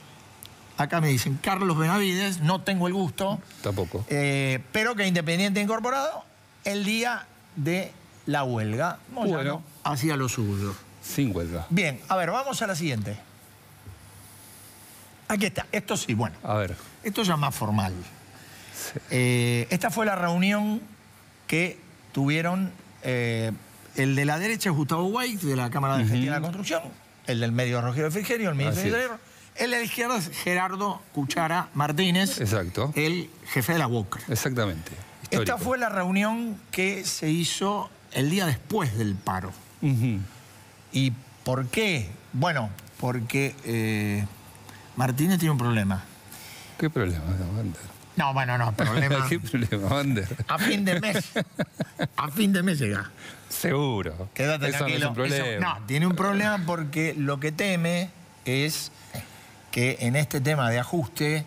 acá me dicen Carlos Benavides, no tengo el gusto. Tampoco. Pero que Independiente incorporado el día de la huelga. Bueno, hacía lo suyo. Sin huelga. Bien, a ver, vamos a la siguiente. Aquí está, esto sí, bueno. A ver. Esto ya más formal. Sí. Esta fue la reunión que tuvieron el de la derecha, Gustavo White, de la Cámara de Argentina de la Construcción, el del medio, Rogelio Frigerio, el ministro de Interior. El de la izquierda es Gerardo Cuchara Martínez, el jefe de la UOCR. Exactamente. Histórico. Esta fue la reunión que se hizo el día después del paro. ¿Y por qué? Bueno, porque Martínez tiene un problema. ¿Qué problema, Wander? No, bueno, no, problema... ¿Qué problema, Wander? A fin de mes. A fin de mes llega. Seguro. Quédate eso tranquilo. No es un problema. No, tiene un problema porque lo que teme es que en este tema de ajuste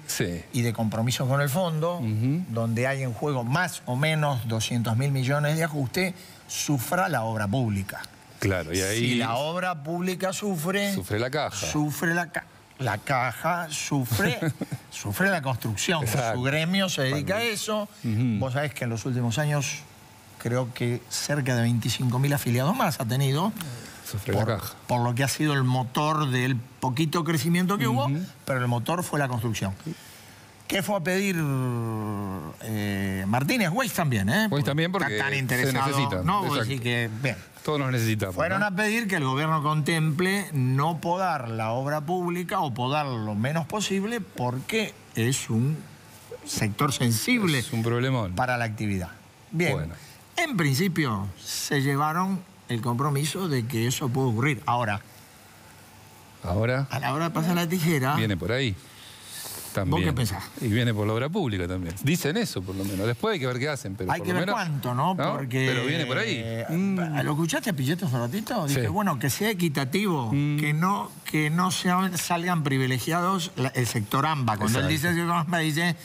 y de compromiso con el fondo, donde hay en juego más o menos 200.000 millones de ajuste, sufra la obra pública. Claro, y ahí... Si la obra pública sufre... Sufre la caja. Sufre la caja, sufre la construcción. Exacto. Su gremio se dedica a eso. Vos sabés que en los últimos años creo que cerca de 25.000 afiliados más ha tenido. Eso fue la caja. Por lo que ha sido el motor del poquito crecimiento que hubo, pero el motor fue la construcción. ¿Qué fue a pedir Martínez? Weiss también, ¿eh? Weiss también porque está tan se interesado. necesita. No, voy a decir que... Bien. Todos nos necesitamos. Fueron a pedir que el gobierno contemple no podar la obra pública o podar lo menos posible porque es un sector sensible. Es un problemón. Para la actividad. Bien. Bueno. En principio se llevaron el compromiso de que eso puede ocurrir. Ahora, a la hora de pasar la tijera... Viene por ahí. También. ¿Vos qué pensás? Y viene por la obra pública también. Dicen eso, por lo menos. Después hay que ver qué hacen. Pero hay por que lo ver menos, cuánto, ¿no? Porque, pero viene por ahí. ¿Lo escuchaste a Pichetto hace un ratito? Dije, Sí. bueno, que sea equitativo, que no salgan privilegiados el sector AMBA. Cuando él dice el sector AMBA, dice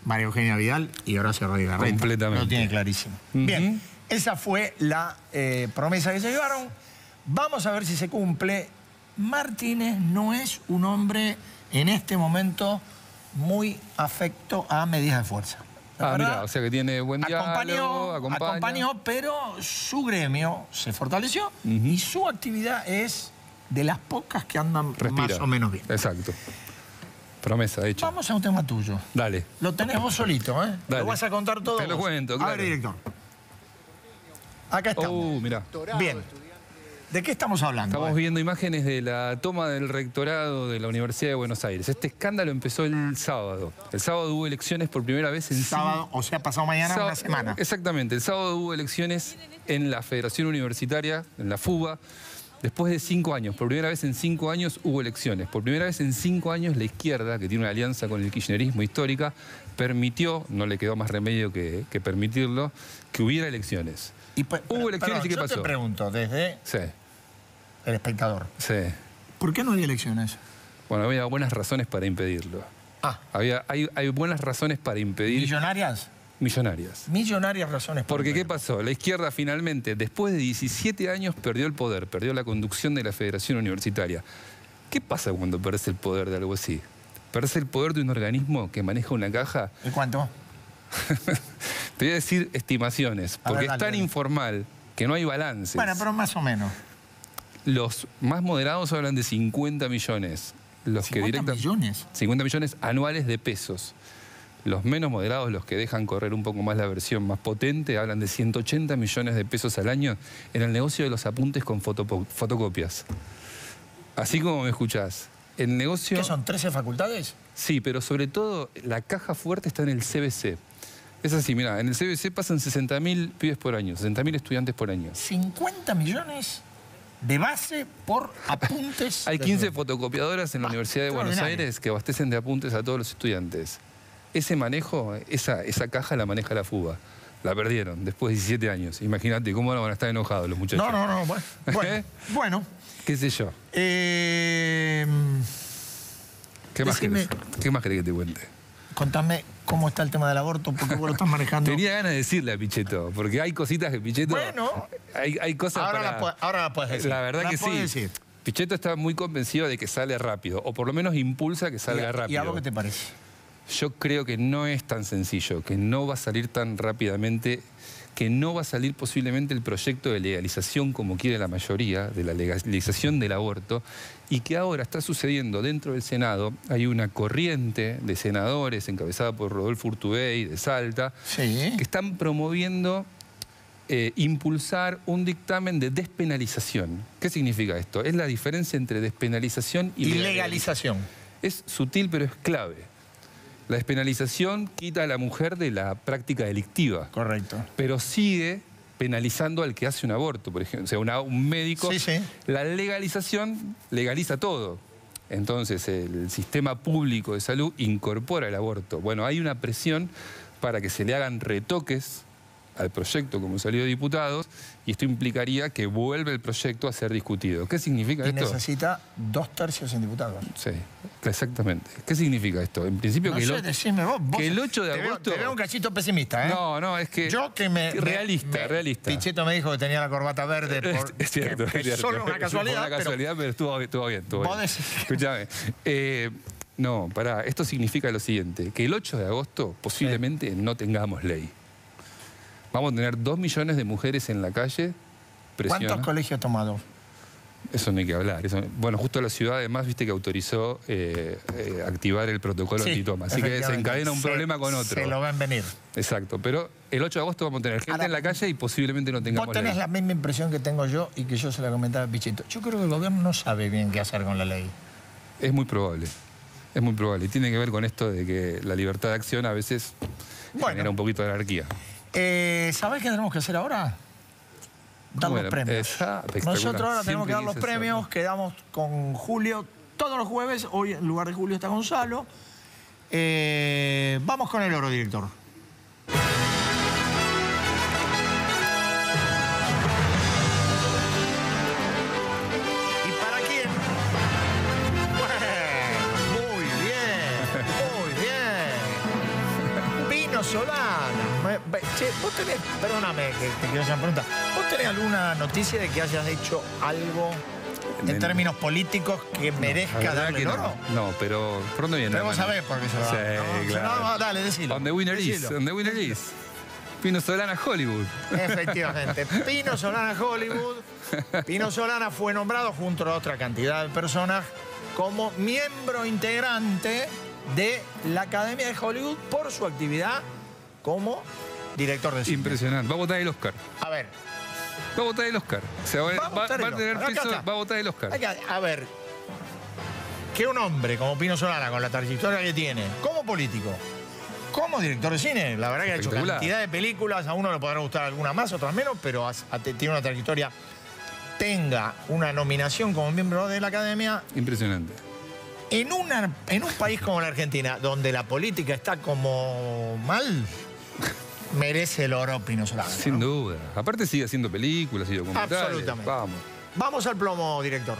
María Eugenia Vidal y Horacio Rodríguez Larreta. Completamente. Lo tiene clarísimo. Bien, esa fue la promesa que se llevaron. Vamos a ver si se cumple. Martínez no es un hombre en este momento muy afecto a medidas de fuerza. Mira, o sea que tiene buen diálogo, acompañó, pero su gremio se fortaleció y su actividad es de las pocas que andan más o menos bien. Exacto. Promesa hecha. Vamos a un tema tuyo. Dale. Lo tenés vos solito, ¿eh? Dale. Lo vas a contar todo. Te lo vos. cuento, A claro. ver, director. Acá estamos. Mirá. Bien. ¿De qué estamos hablando? Estamos viendo imágenes de la toma del rectorado de la Universidad de Buenos Aires. Este escándalo empezó el sábado. El sábado hubo elecciones por primera vez en... Sábado, o sea, pasado mañana, una semana. Exactamente. El sábado hubo elecciones en la Federación Universitaria, en la FUBA. Después de 5 años, por primera vez en 5 años hubo elecciones. Por primera vez en 5 años la izquierda, que tiene una alianza con el kirchnerismo histórica, permitió, no le quedó más remedio que permitirlo, que hubiera elecciones. Hubo elecciones y ¿qué pasó? Yo te pregunto, desde el espectador. Sí. ¿Por qué no hay elecciones? Bueno, había buenas razones para impedirlo. Hay buenas razones para impedir... ¿Millonarias? Millonarias. Millonarias razones. Porque ¿qué pasó? La izquierda finalmente, después de 17 años, perdió el poder, perdió la conducción de la Federación Universitaria. ¿Qué pasa cuando perdés el poder de algo así? Perdés el poder de un organismo que maneja una caja... ¿Y cuánto? Te voy a decir estimaciones, porque es tan informal que no hay balances. Bueno, pero más o menos. Los más moderados hablan de 50 millones. Los que ¿50 millones? 50 millones anuales de pesos. Los menos moderados, los que dejan correr un poco más la versión más potente, hablan de 180 millones de pesos al año en el negocio de los apuntes con fotocopias. Así como me escuchás. El negocio... ¿Qué son, 13 facultades? Sí, pero sobre todo la caja fuerte está en el CBC. Es así, mirá, en el CBC pasan 60.000 pibes por año, 60.000 estudiantes por año. ¿50 millones de base por apuntes? Hay 15 fotocopiadoras en la Universidad de Buenos Aires que abastecen de apuntes a todos los estudiantes. Ese manejo, esa caja la maneja la FUBA. La perdieron después de 17 años. Imagínate cómo no van a estar enojados los muchachos. No, bueno. ¿Qué sé yo? ¿Qué más querés que te cuente? Contame cómo está el tema del aborto, porque vos lo estás manejando. Tenía ganas de decirle a Pichetto, porque hay cositas que Pichetto... Bueno, hay cosas ahora la puedes decir. La verdad que sí. Decir. Pichetto está muy convencido de que sale rápido, o por lo menos impulsa que salga rápido. ¿Y a vos qué te parece? Yo creo que no es tan sencillo, que no va a salir tan rápidamente, que no va a salir posiblemente el proyecto de legalización como quiere la mayoría, de la legalización del aborto, y que ahora está sucediendo dentro del Senado. Hay una corriente de senadores encabezada por Rodolfo Urtubey de Salta, que están promoviendo impulsar un dictamen de despenalización. ¿Qué significa esto? Es la diferencia entre despenalización y legalización. Es sutil, pero es clave. La despenalización quita a la mujer de la práctica delictiva. Correcto. Pero sigue penalizando al que hace un aborto, por ejemplo. O sea, un médico... La legalización legaliza todo. Entonces, el sistema público de salud incorpora el aborto. Bueno, hay una presión para que se le hagan retoques al proyecto como salió de diputados, y esto implicaría que vuelva el proyecto a ser discutido. ¿Qué significa esto? Necesita 2/3 en diputados. Sí, exactamente. ¿Qué significa esto? En principio no sé, decime vos, que el 8 de agosto... Te veo un cachito pesimista, ¿eh? No, es que... Yo que me... Realista. Pichetto me dijo que tenía la corbata verde por... Es cierto, que es solo una casualidad. Una casualidad, pero estuvo bien. Escuchame. No, pará, esto significa lo siguiente, que el 8 de agosto posiblemente no tengamos ley. Vamos a tener 2 millones de mujeres en la calle. ¿Cuántos colegios tomados? Eso no hay que hablar. Bueno, justo la ciudad además, viste que autorizó activar el protocolo antitoma. Así que se encadena un problema con otro. Se lo ven venir. Exacto. Pero el 8 de agosto vamos a tener gente en la calle y posiblemente no tengamos Vos tenés la misma impresión que tengo yo y que yo se la comentaba a Pichetto. Yo creo que el gobierno no sabe bien qué hacer con la ley. Es muy probable. Es muy probable. Y tiene que ver con esto de que la libertad de acción a veces genera un poquito de anarquía. ¿Sabés qué tenemos que hacer ahora? Dar los premios. Nosotros ahora tenemos que dar los premios. Quedamos con Julio todos los jueves. Hoy en lugar de Julio está Gonzalo. Vamos con el oro, director. ¿Y para quién? Bueno, muy bien. Pino Solana. Che, vos tenés, perdóname que te quiero hacer una pregunta. ¿Vos tenés alguna noticia de que hayas hecho algo en términos políticos que merezca darle el oro? No, pero pronto viene. Pero vos sabés por qué se lo da. Sí, claro. No, dale, decilo. On the winner is. Pino Solana Hollywood. Efectivamente. Pino Solana Hollywood. Pino Solana fue nombrado junto a otra cantidad de personas como miembro integrante de la Academia de Hollywood por su actividad como director de cine. Impresionante. Va a votar el Oscar. A ver. Va a votar el Oscar. O sea, va a tener peso, va a votar el Oscar. A ver, que un hombre como Pino Solana, con la trayectoria que tiene, como político, como director de cine, la verdad que ha hecho cantidad de películas, a uno le podrá gustar alguna más, otras menos, pero tiene una trayectoria, tenga una nominación como miembro de la Academia. Impresionante. En un país como la Argentina, donde la política está como mal, merece el oro Pino Solana. Sin duda. Aparte sigue haciendo películas y documentales. Absolutamente. Vamos. Vamos al plomo, director.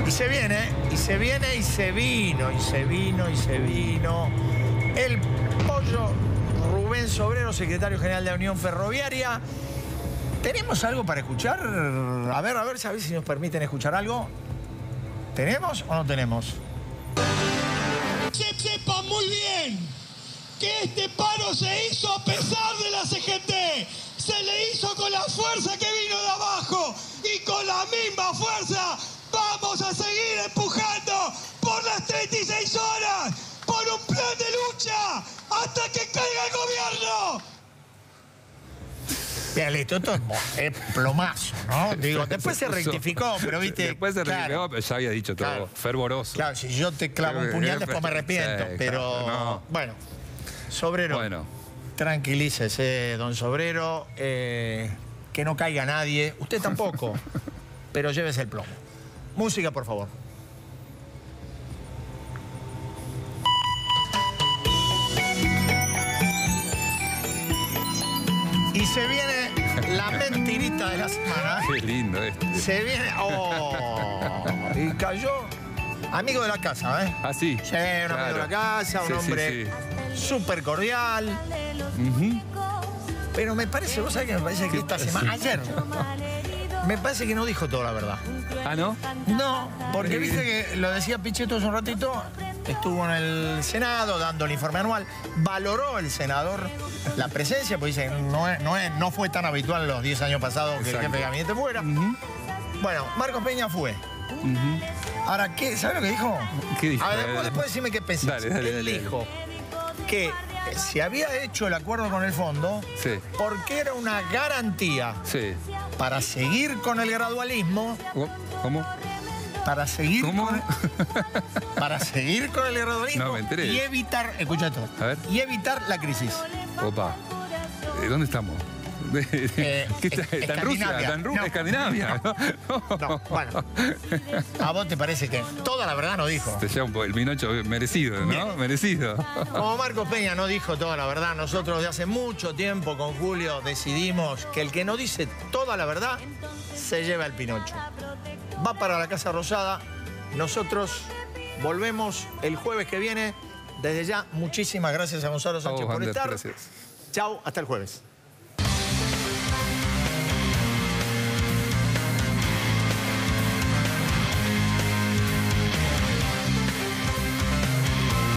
Y se viene, y se viene, y se vino, y se vino, y se vino. El pollo Rubén Sobrero, secretario general de la Unión Ferroviaria. ¿Tenemos algo para escuchar? A ver, ¿sabés si nos permiten escuchar algo? ¿Tenemos o no tenemos? Sepan muy bien que este paro se hizo a pesar de la CGT. Se le hizo con la fuerza que vino de abajo y con la misma fuerza vamos a seguir empujando por las 36 horas, por un plan de lucha hasta que caiga el gobierno. Bien, listo, esto es plomazo, ¿no? Digo, después se rectificó, pero viste. Después se rectificó, pero ya había dicho todo, fervoroso. Claro, si yo te clavo un puñal, después me arrepiento. Sí, pero, claro, no. Bueno, Sobrero, tranquilícese, don Sobrero, que no caiga nadie. Usted tampoco, pero llévese el plomo. Música, por favor. Y se viene la mentirita de la semana. Qué lindo este. Se viene... ¡Oh! Y cayó amigo de la casa, ¿eh? Ah, sí. Sí, un amigo de la casa, un hombre súper cordial. Pero me parece, vos sabés que me parece que esta semana... Ayer. Me parece que no dijo toda la verdad. ¿Ah, no? No, porque viste que lo decía Pichetto hace un ratito, estuvo en el Senado dando el informe anual, valoró el senador la presencia, pues dice, no fue tan habitual en los 10 años pasados que el jefe de gabinete fuera. Bueno, Marcos Peña fue. Ahora, ¿sabes lo que dijo? ¿Qué dijo? A ver, después decime qué pensás. Él dijo que se había hecho el acuerdo con el fondo porque era una garantía para seguir con el gradualismo. ¿Cómo? Para seguir para seguir con el gradualismo y evitar, escucha esto, y evitar la crisis. Opa, ¿dónde estamos? ¿Qué está en Rusia? ¿Está en Escandinavia? No, bueno. ¿A vos te parece que toda la verdad no dijo? Te lleva el Pinocho merecido, ¿no? Bien. Merecido. Como Marcos Peña no dijo toda la verdad, nosotros de hace mucho tiempo con Julio decidimos que el que no dice toda la verdad se lleva el Pinocho. Va para la Casa Rosada. Nosotros volvemos el jueves que viene. Desde ya, muchísimas gracias a Gonzalo Sánchez por estar. Chau, hasta el jueves.